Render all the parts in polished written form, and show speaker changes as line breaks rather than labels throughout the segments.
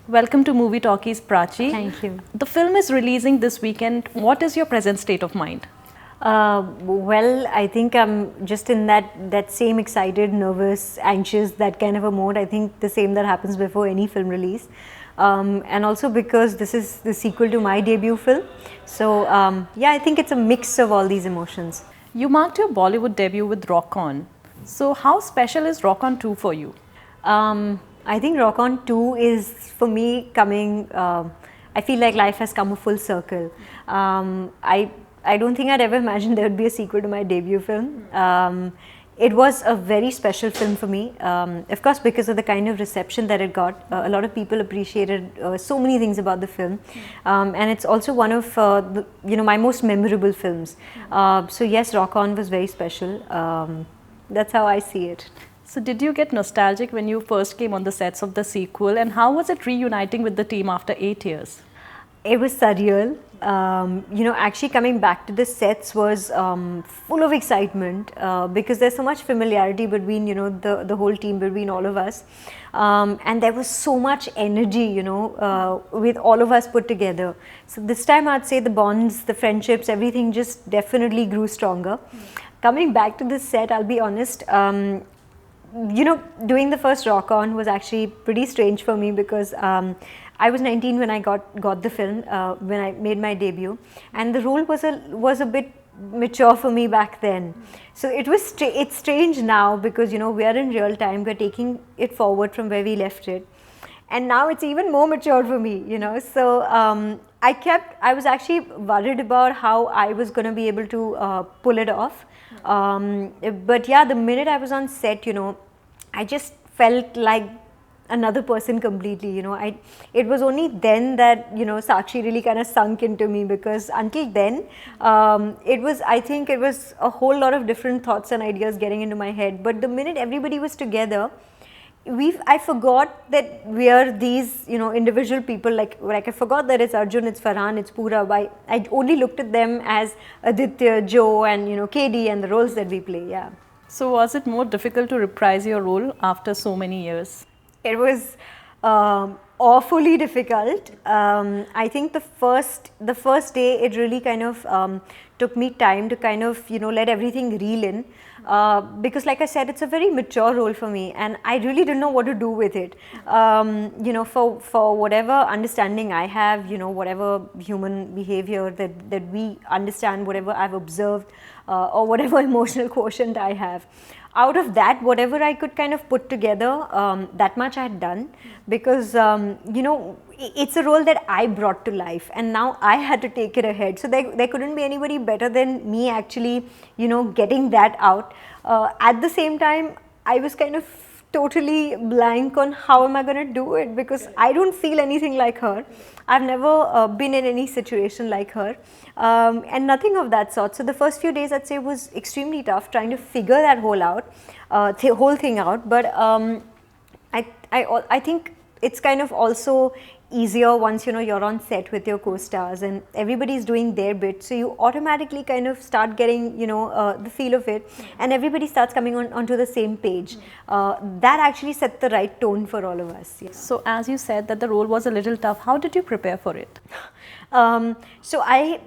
Welcome to Movie Talkies, Prachi.
Thank you.
The film is releasing this weekend. What is your present state of mind?
Well, I think I'm just in that same excited, nervous, anxious, that kind of a mode. I think the same that happens before any film release. And also because this is the sequel to my debut film. So yeah, I think it's a mix of all these emotions.
You marked your Bollywood debut with Rock On. So how special is Rock On 2 for you?
I think Rock On 2 is for me coming, I feel like life has come a full circle. I don't think I'd ever imagined there would be a sequel to my debut film. It was a very special film for me, of course because of the kind of reception that it got. A lot of people appreciated so many things about the film, and it's also one of my most memorable films. So yes, Rock On was very special. That's how I see it.
So did you get nostalgic when you first came on the sets of the sequel, and how was it reuniting with the team after 8 years?
It was surreal. Actually coming back to the sets was full of excitement because there's so much familiarity between, the whole team, between all of us. And there was so much energy, with all of us put together. So this time I'd say the bonds, the friendships, everything just definitely grew stronger. Coming back to the set, I'll be honest, doing the first Rock On was actually pretty strange for me because I was 19 when I got the film, when I made my debut, and the role was a bit mature for me back then. So it's strange now because we are in real time, we're taking it forward from where we left it, and now it's even more mature for me. So I was actually worried about how I was going to be able to pull it off. But yeah, the minute I was on set, I just felt like another person completely. It was only then that Sakshi really kind of sunk into me, because until then I think it was a whole lot of different thoughts and ideas getting into my head. But the minute everybody was together, I forgot that we are these individual people. Like I forgot that it's Arjun, it's Farhan, it's Pura. I only looked at them as Aditya, Joe, and KD, and the roles that we play. Yeah.
So was it more difficult to reprise your role after so many years?
It was awfully difficult. I think the first day it really kind of took me time to kind of let everything reel in, because like I said, it's a very mature role for me, and I really didn't know what to do with it. For whatever understanding I have, whatever human behavior that we understand, whatever I've observed, or whatever emotional quotient I have, out of that, whatever I could kind of put together, that much I had done, because it's a role that I brought to life, and now I had to take it ahead. So there couldn't be anybody better than me actually, getting that out. At the same time, I was kind of totally blank on how am I going to do it, because I don't feel anything like her. I've never been in any situation like her, and nothing of that sort. So the first few days, I'd say, was extremely tough trying to figure that whole thing out. But I think it's kind of also easier once you're on set with your co-stars and everybody's doing their bit, so you automatically kind of start getting the feel of it, and everybody starts coming onto the same page. That actually set the right tone for all of us. Yeah.
So as you said that the role was a little tough, how did you prepare for it?
So I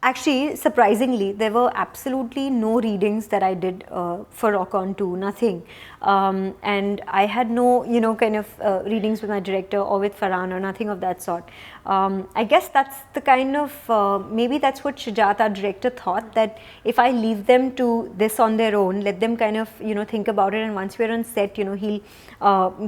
actually, surprisingly, there were absolutely no readings that I did for Rock On 2, nothing. And I had no, kind of readings with my director or with Farhan or nothing of that sort. I guess that's the kind of, maybe that's what Sujith, our director, thought, that if I leave them to this on their own, let them kind of, think about it, and once we're on set, he'll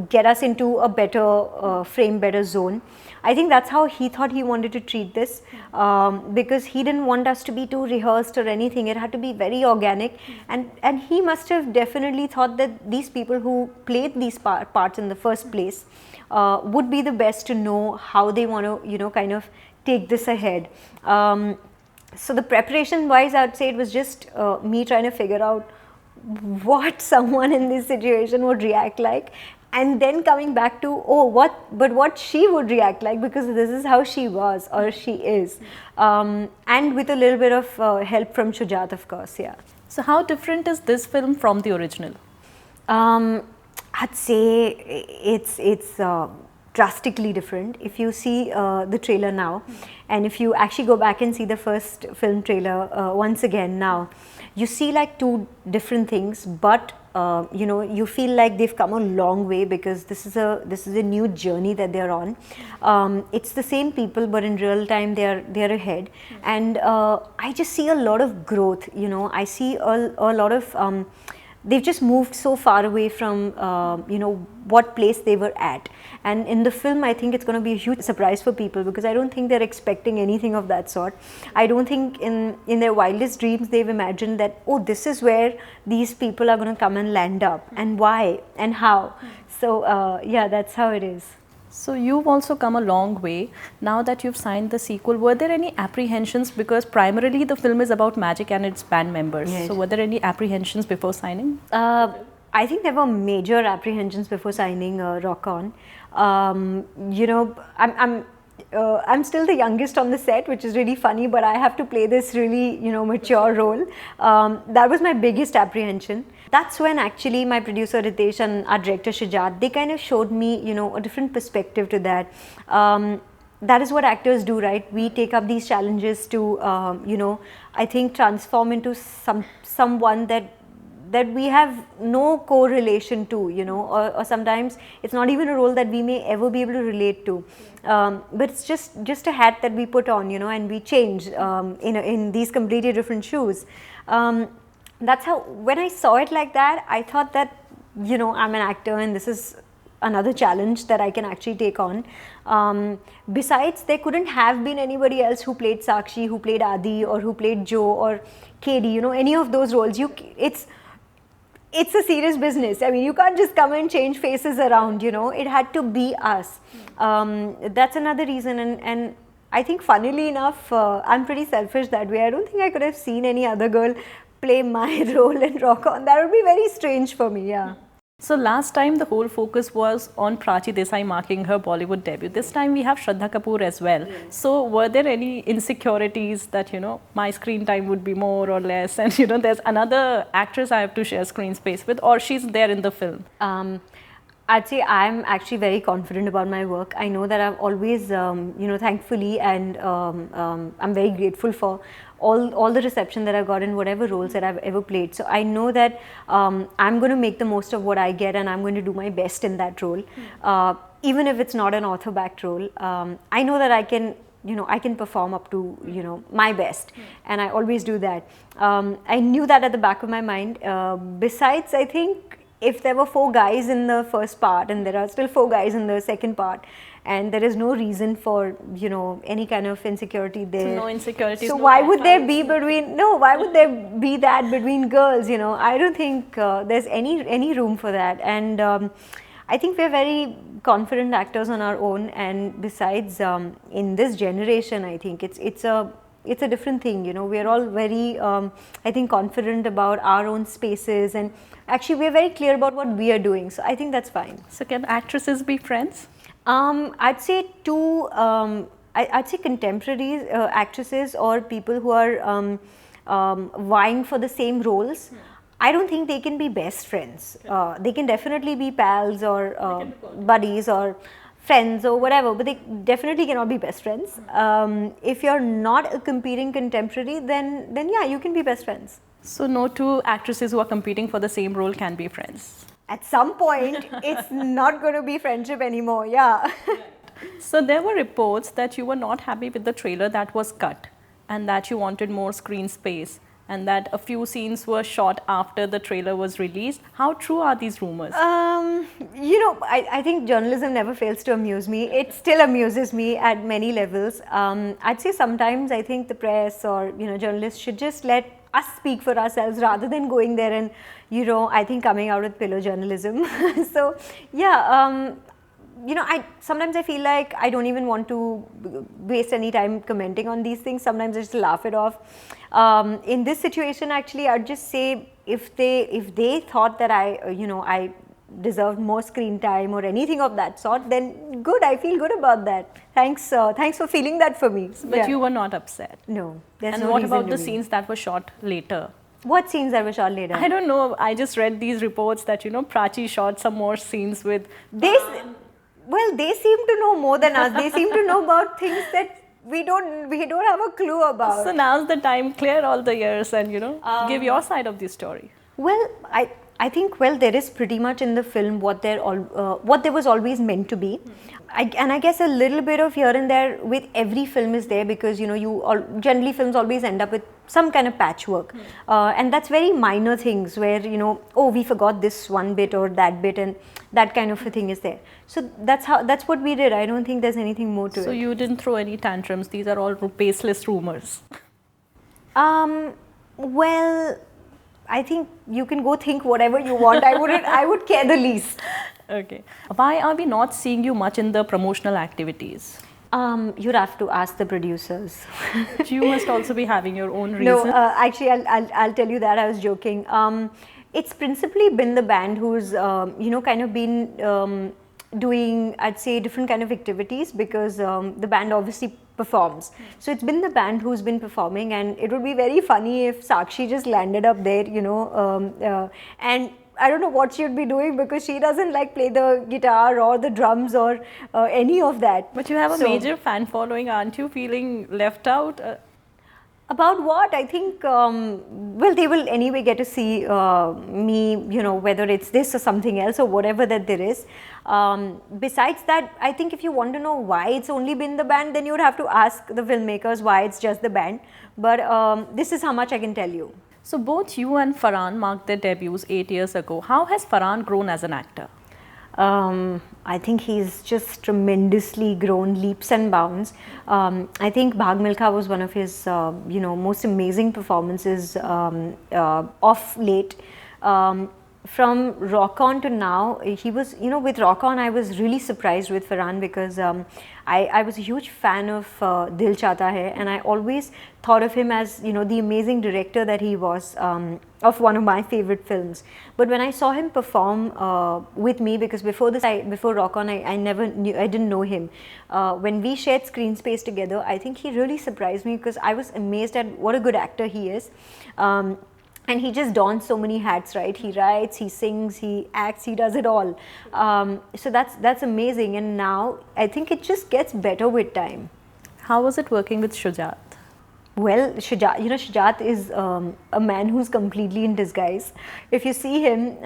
get us into a better frame, better zone. I think that's how he thought he wanted to treat this, because he didn't want us to be too rehearsed or anything. It had to be very organic, and he must have definitely thought that these people who played these parts in the first place would be the best to know how they want to kind of take this ahead. So the preparation wise, I would say it was just me trying to figure out what someone in this situation would react like, and then coming back to what she would react like, because this is how she was or she is, and with a little bit of help from Sujith, of course. Yeah.
So how different is this film from the original?
I'd say it's drastically different. If you see the trailer now, and if you actually go back and see the first film trailer once again now, you see like two different things, but you know, you feel like they've come a long way, because this is a new journey that they're on. It's the same people, but in real time they're ahead, and I just see a lot of growth. You know, I see a lot of they've just moved so far away from you know, what place they were at. And in the film, I think it's going to be a huge surprise for people, because I don't think they're expecting anything of that sort. I don't think in their wildest dreams they've imagined that, oh, this is where these people are going to come and land up, and why and how. So yeah, that's how it is.
So you've also come a long way. Now that you've signed the sequel, were there any apprehensions? Because primarily the film is about magic and its band members.
Yes.
So were there any apprehensions before signing?
I think there were major apprehensions before signing Rock On. You know, I'm still the youngest on the set, which is really funny, but I have to play this really, you know, mature role. That was my biggest apprehension. That's when actually my producer Ritesh and our director Sujith, they kind of showed me, you know, a different perspective to that. That is what actors do, right? We take up these challenges to, you know, I think transform into someone that we have no correlation to, you know, or sometimes it's not even a role that we may ever be able to relate to. But it's just a hat that we put on, you know, and we change in these completely different shoes. That's how, when I saw it like that, I thought that, you know, I'm an actor and this is another challenge that I can actually take on. Besides, there couldn't have been anybody else who played Sakshi, who played Adi, or who played Joe or Katie, you know, any of those roles. It's a serious business. I mean, you can't just come and change faces around, you know. It had to be us. That's another reason. And I think, funnily enough, I'm pretty selfish that way. I don't think I could have seen any other girl play my role in Rock On. That would be very strange for me, yeah.
So last time the whole focus was on Prachi Desai marking her Bollywood debut. This time we have Shraddha Kapoor as well. Yes. So were there any insecurities that, you know, my screen time would be more or less, and, you know, there's another actress I have to share screen space with, or she's there in the film?
I'd say I'm actually very confident about my work. I know that I've always, you know, thankfully, and I'm very grateful for all the reception that I've got in whatever roles that I've ever played. So I know that I'm going to make the most of what I get, and I'm going to do my best in that role. Even if it's not an author-backed role, I know that I can, you know, I can perform up to, you know, my best, and I always do that. I knew that at the back of my mind. Besides, I think, if there were 4 guys in the first part and there are still 4 guys in the second part, and there is no reason for, you know, any kind of insecurity there.
So no insecurities.
So
no
why would there be why would there be that between girls, you know? I don't think there's any room for that. And I think we're very confident actors on our own, and besides, in this generation, I think it's a different thing, you know. We're all very, I think, confident about our own spaces, and actually we're very clear about what we are doing. So I think that's fine.
So can actresses be friends?
I'd say I'd say contemporary actresses or people who are vying for the same roles. I don't think they can be best friends. They can definitely be pals or buddies or friends or whatever, but they definitely cannot be best friends. If you're not a competing contemporary, then yeah, you can be best friends.
So no 2 actresses who are competing for the same role can be friends?
At some point, it's not going to be friendship anymore, yeah.
So there were reports that you were not happy with the trailer that was cut, and that you wanted more screen space, and that a few scenes were shot after the trailer was released. How true are these rumors?
You know, I think journalism never fails to amuse me. It still amuses me at many levels. I'd say sometimes I think the press or, you know, journalists should just let us speak for ourselves rather than going there and, you know, I think coming out with pillow journalism. So yeah, you know, sometimes I feel like I don't even want to waste any time commenting on these things. Sometimes I just laugh it off. In this situation, actually, I'd just say if they thought that I deserved more screen time or anything of that sort, then good. I feel good about that. Thanks for feeling that for me.
But you were not upset.
No.
And what about the scenes that were shot later?
What scenes that were shot later?
I don't know. I just read these reports that, you know, Prachi shot some more scenes with.
Well, they seem to know more than us. They seem to know about things that we don't have a clue about.
So now's the time, clear all the years and, give your side of the story.
Well, I think there is pretty much in the film what there was always meant to be. I guess a little bit of here and there with every film is there, because generally films always end up with some kind of patchwork, and that's very minor things where oh, we forgot this one bit or that bit, and that kind of a thing is there. So that's what we did. I don't think there's anything more to it.
So you didn't throw any tantrums. These are all baseless rumors.
Well, I think you can go think whatever you want. I would care the least.
Okay. Why are we not seeing you much in the promotional activities?
You'd have to ask the producers.
You must also be having your own reason.
No, actually, I'll tell you that. I was joking. It's principally been the band who's kind of been doing, I'd say, different kind of activities, because the band obviously performs. So it's been the band who's been performing, and it would be very funny if Sakshi just landed up there, and I don't know what she would be doing, because she doesn't play the guitar or the drums or any of that.
But you have a major fan following. Aren't you feeling left out?
About what? I think, well, they will anyway get to see me, whether it's this or something else or whatever that there is. Besides that, I think if you want to know why it's only been the band, then you would have to ask the filmmakers why it's just the band. But this is how much I can tell you.
So both you and Farhan marked their debuts 8 years ago. How has Farhan grown as an actor?
I think he's just tremendously grown leaps and bounds. I think Bhag Milkha was one of his, most amazing performances of late. From Rock On to now, he was, with Rock On, I was really surprised with Farhan, because I was a huge fan of Dil Chahta Hai, and I always thought of him as, the amazing director that he was of one of my favorite films. But when I saw him perform with me, because before Rock On, I didn't know him. When we shared screen space together, I think he really surprised me, because I was amazed at what a good actor he is. And he just dons so many hats, right? He writes, he sings, he acts, he does it all. So that's amazing. And now I think it just gets better with time.
How was it working with Sujith?
Well, Sujith is a man who's completely in disguise. If you see him,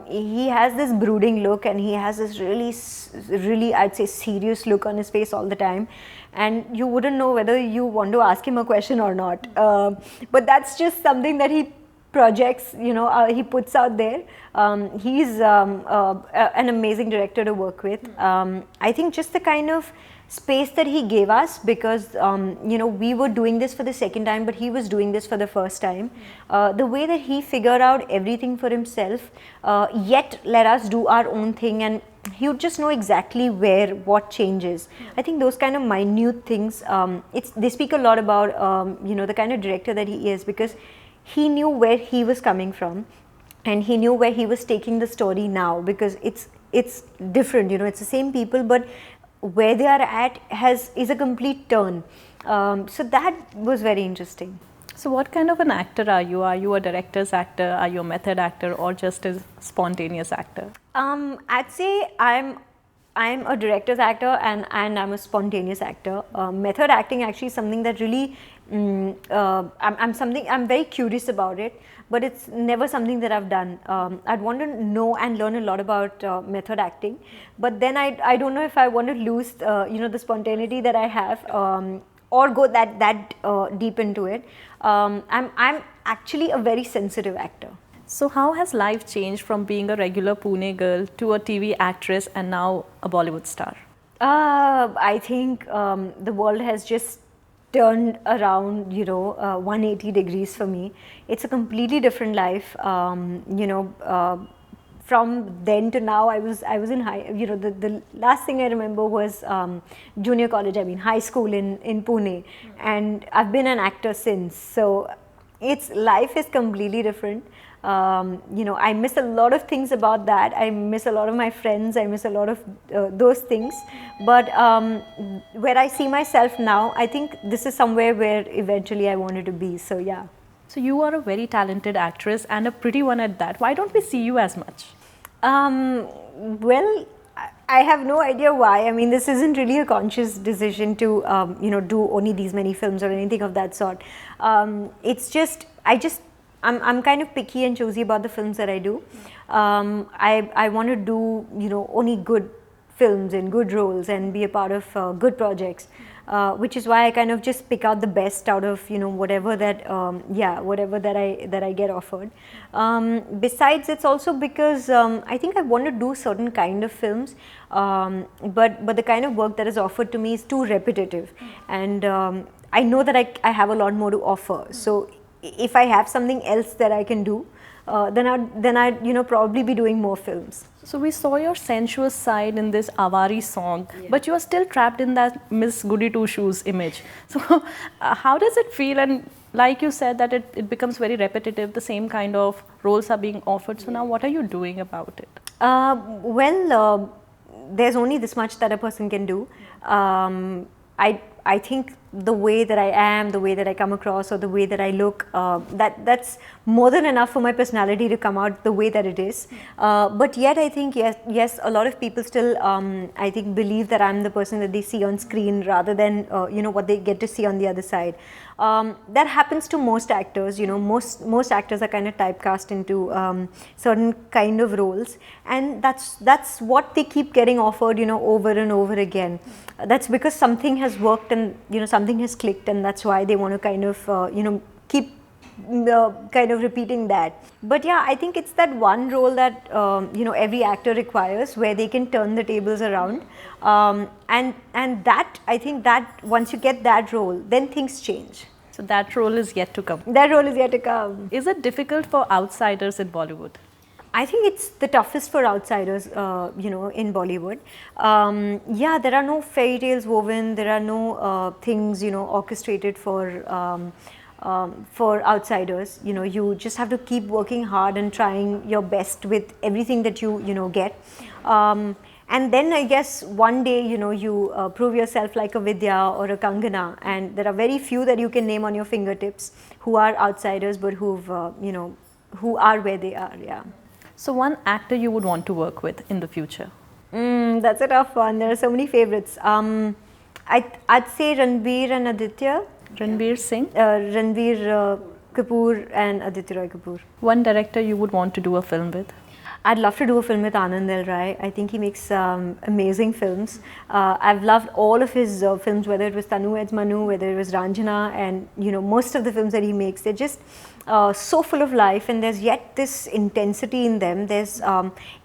he has this brooding look, and he has this really, I'd say, serious look on his face all the time. And you wouldn't know whether you want to ask him a question or not. But that's just something that he projects, he puts out there. He's an amazing director to work with. I think just the kind of space that he gave us, because we were doing this for the second time, but he was doing this for the first time. The way that he figured out everything for himself, yet let us do our own thing, and he would just know exactly what changes. I think those kind of minute things, they speak a lot about the kind of director that he is, because he knew where he was coming from, and he knew where he was taking the story now, because it's different, it's the same people, but where they are at is a complete turn. So that was very interesting.
So what kind of an actor are you? Are you a director's actor? Are you a method actor, or just a spontaneous actor?
I'd say I'm a director's actor, and I'm a spontaneous actor. Method acting actually is something that really I'm very curious about it, but it's never something that I've done. I'd want to know and learn a lot about method acting, but then I don't know if I want to lose the spontaneity that I have, or go that deep into it. I'm actually a very sensitive actor.
So how has life changed from being a regular Pune girl to a TV actress and now a Bollywood star?
I think the world has just turned around, 180 degrees for me. It's a completely different life. From then to now, I was in high. The last thing I remember was junior college. High school in Pune, and I've been an actor since. So, life is completely different. I miss a lot of things about that. I miss a lot of my friends. I miss a lot of those things. But where I see myself now, I think this is somewhere where eventually I wanted to be. So yeah.
So you are a very talented actress and a pretty one at that. Why don't we see you as much?
Well, I have no idea why. I mean, this isn't really a conscious decision to, do only these many films or anything of that sort. It's just, I'm kind of picky and choosy about the films that I do. I want to do, only good films and good roles and be a part of good projects. Which is why I kind of just pick out the best out of whatever that whatever that I get offered. Besides, it's also because I think I want to do certain kind of films, but the kind of work that is offered to me is too repetitive, and I know that I have a lot more to offer. So if I have something else that I can do, then I'd probably be doing more films.
So we saw your sensuous side in this Avari song, but you are still trapped in that Miss Goody Two Shoes image. So how does it feel? And like you said that it becomes very repetitive, the same kind of roles are being offered. So now what are you doing about it?
There's only this much that a person can do. I think the way that I am, the way that I come across, or the way that I look, that's more than enough for my personality to come out the way that it is. But yet I think yes, a lot of people still I think believe that I'm the person that they see on screen rather than what they get to see on the other side. That happens to most actors. Most actors are kind of typecast into certain kind of roles, and that's what they keep getting offered over and over again. That's because something has worked and something has clicked, and that's why they want to kind of keep kind of repeating that. But yeah, I think it's that one role that every actor requires, where they can turn the tables around, and that I think that once you get that role, then things change.
So that role is yet to come.
That role is yet to come.
Is it difficult for outsiders in Bollywood?
I think it's the toughest for outsiders, in Bollywood. There are no fairy tales woven. There are no things, orchestrated for outsiders. You just have to keep working hard and trying your best with everything that you get. And then I guess one day, you prove yourself like a Vidya or a Kangana, and there are very few that you can name on your fingertips who are outsiders, but who are where they are. Yeah.
So one actor you would want to work with in the future?
That's a tough one. There are so many favorites. I'd say Ranbir and Aditya.
Ranbir Singh?
Ranbir Kapoor and Aditya Roy Kapoor.
One director you would want to do a film with?
I'd love to do a film with Anand L. Rai. I think he makes amazing films. I've loved all of his films, whether it was Tanu Eds Manu, whether it was Ranjana, and most of the films that he makes, they're just so full of life, and there's yet this intensity in them. There's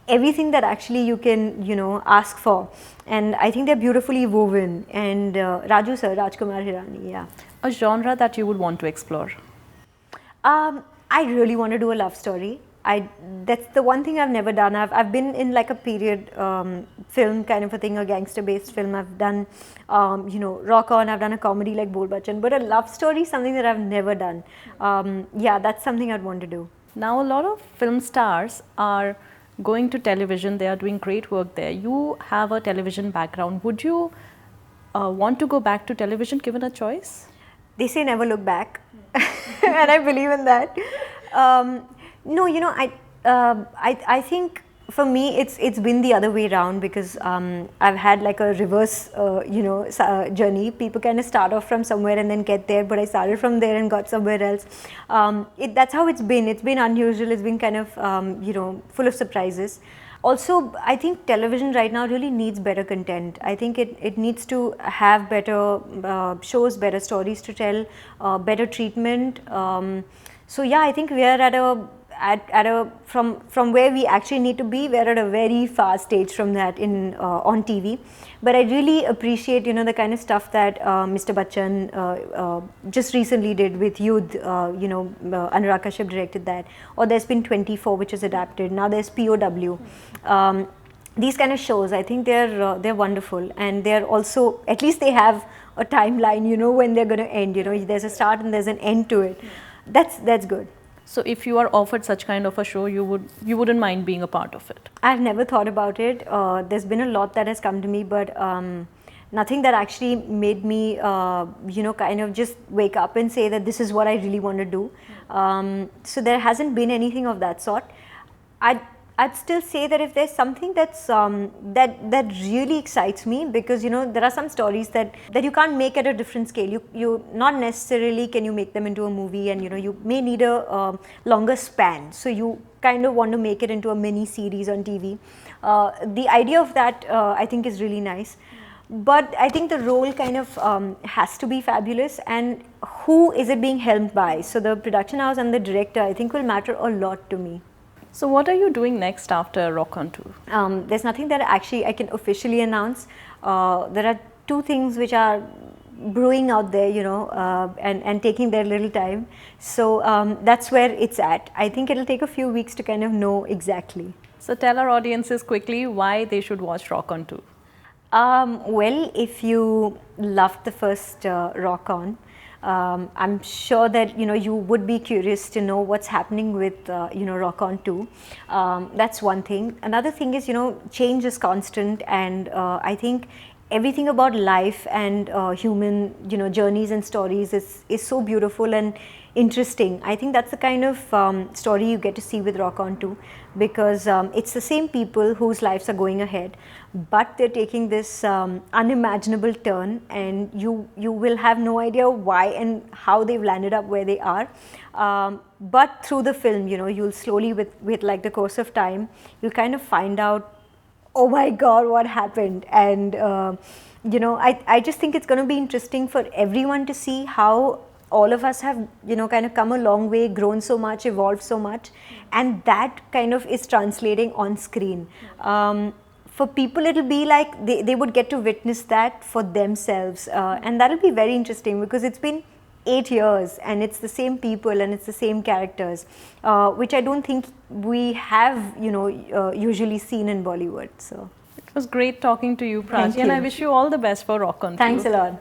everything that actually you can ask for, and I think they're beautifully woven. And Raju sir, Rajkumar Hirani, yeah.
A genre that you would want to explore?
I really want to do a love story. That's the one thing I've never done. I've been in like a period film kind of a thing, a gangster based film. I've done rock on, I've done a comedy like Bol Bachan, but a love story is something that I've never done. That's something I'd want to do.
Now a lot of film stars are going to television. They are doing great work there. You have a television background. Would you want to go back to television given a choice?
They say never look back, and I believe in that. No, I think for me it's been the other way around, because I've had like a reverse journey. People kind of start off from somewhere and then get there, but I started from there and got somewhere else. That's how it's been. It's been unusual. It's been kind of full of surprises. Also, I think television right now really needs better content. I think it needs to have better shows, better stories to tell, better treatment. So yeah, I think we are from where we actually need to be, we're at a very far stage from that on TV. But I really appreciate the kind of stuff that Mr. Bachchan just recently did with Yudh. Anurag Kashyap directed that, or there's been 24 which is adapted. Now there's POW. These kind of shows, I think they're wonderful, and they're also, at least they have a timeline, when they're going to end. There's a start and there's an end to it. That's good.
So if you are offered such kind of a show, you wouldn't mind being a part of it?
I've never thought about it. There's been a lot that has come to me, but nothing that actually made me kind of just wake up and say that this is what I really want to do. So there hasn't been anything of that sort. I'd still say that if there's something that's that really excites me, because there are some stories that you can't make at a different scale. You not necessarily can you make them into a movie, and you may need a longer span. So you kind of want to make it into a mini series on TV. The idea of that I think is really nice. But I think the role kind of has to be fabulous, and who is it being helmed by? So the production house and the director, I think, will matter a lot to me.
So what are you doing next after Rock on Tour?
There's nothing that actually I can officially announce. There are two things which are brewing out there, and taking their little time. So that's where it's at. I think it'll take a few weeks to kind of know exactly.
So tell our audiences quickly why they should watch Rock on Tour.
Well, if you loved the first Rock On, I'm sure that you would be curious to know what's happening with Rock On 2. That's one thing. Another thing is change is constant, and I think everything about life and human journeys and stories is so beautiful and interesting. I think that's the kind of story you get to see with Rock On 2, because it's the same people whose lives are going ahead, but they're taking this unimaginable turn, and you will have no idea why and how they've landed up where they are. But through the film, you'll slowly, with like the course of time, you'll kind of find out, oh my God, what happened? And I just think it's going to be interesting for everyone to see how all of us have kind of come a long way, grown so much, evolved so much, and that kind of is translating on screen. For people, it'll be like they would get to witness that for themselves, and that'll be very interesting, because it's been 8 years and it's the same people and it's the same characters, which I don't think we have usually seen in Bollywood. So
it was great talking to you, Prachi, and I wish you all the best for Rock on Tour.
Thanks a lot.